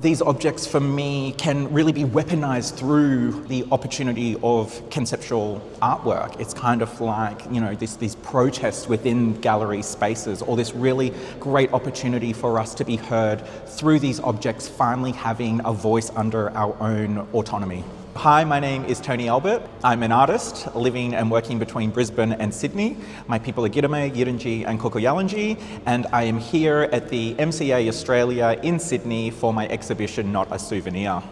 These objects for me can really be weaponized through the opportunity of conceptual artwork. It's kind of like, these protests within gallery spaces, or this really great opportunity for us to be heard through these objects finally having a voice under our own autonomy. Hi, my name is Tony Albert. I'm an artist living and working between Brisbane and Sydney. My people are Gidame, Yirinji and Kukuyalanji, and I am here at the MCA Australia in Sydney for my exhibition, Not a Souvenir.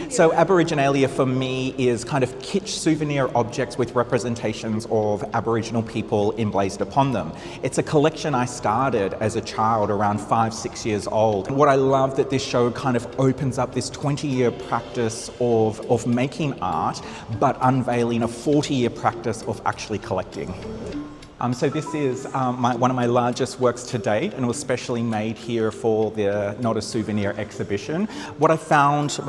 So Aboriginalia for me is kind of kitsch souvenir objects with representations of Aboriginal people emblazoned upon them. It's a collection I started as a child around 5-6 years old. What I love that this show kind of opens up this 20-year practice of making art, but unveiling a 40-year practice of actually collecting. So this is one of my largest works to date, and it was specially made here for the Not a Souvenir exhibition. What I found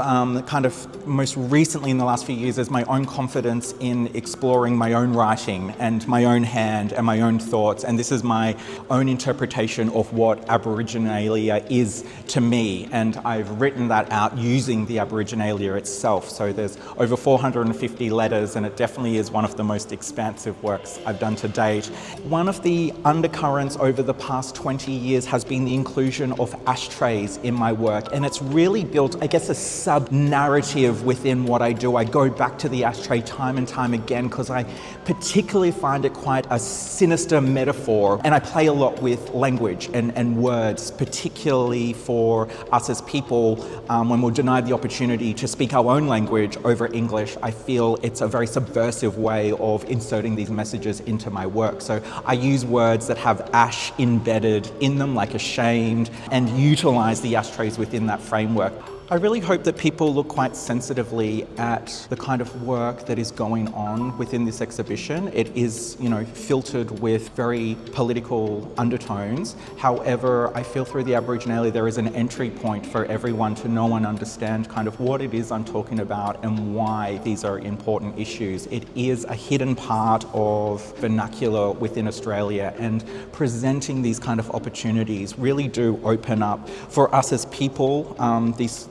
kind of most recently in the last few years is my own confidence in exploring my own writing and my own hand and my own thoughts, and this is my own interpretation of what Aboriginalia is to me, and I've written that out using the Aboriginalia itself. So there's over 450 letters, and it definitely is one of the most expansive works I've done to date. One of the undercurrents over the past 20 years has been the inclusion of ashtrays in my work, and it's really built, I guess, a sub-narrative within what I do. I go back to the ashtray time and time again because I particularly find it quite a sinister metaphor, and I play a lot with language and words, particularly for us as people when we're denied the opportunity to speak our own language over English. I feel it's a very subversive way of inserting these messages into my work. So I use words that have ash embedded in them, like ashamed, and utilize the ashtrays within that framework. I really hope that people look quite sensitively at the kind of work that is going on within this exhibition. It is, filtered with very political undertones. However, I feel through the Aboriginalia there is an entry point for everyone to know and understand kind of what it is I'm talking about and why these are important issues. It is a hidden part of vernacular within Australia, and presenting these kind of opportunities really do open up for us as people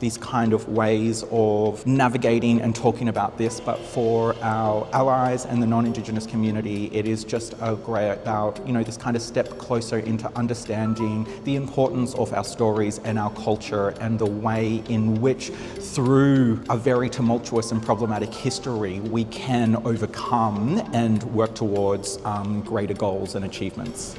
these kind of ways of navigating and talking about this, but for our allies and the non-Indigenous community, it is just a great about, this kind of step closer into understanding the importance of our stories and our culture and the way in which, through a very tumultuous and problematic history, we can overcome and work towards greater goals and achievements.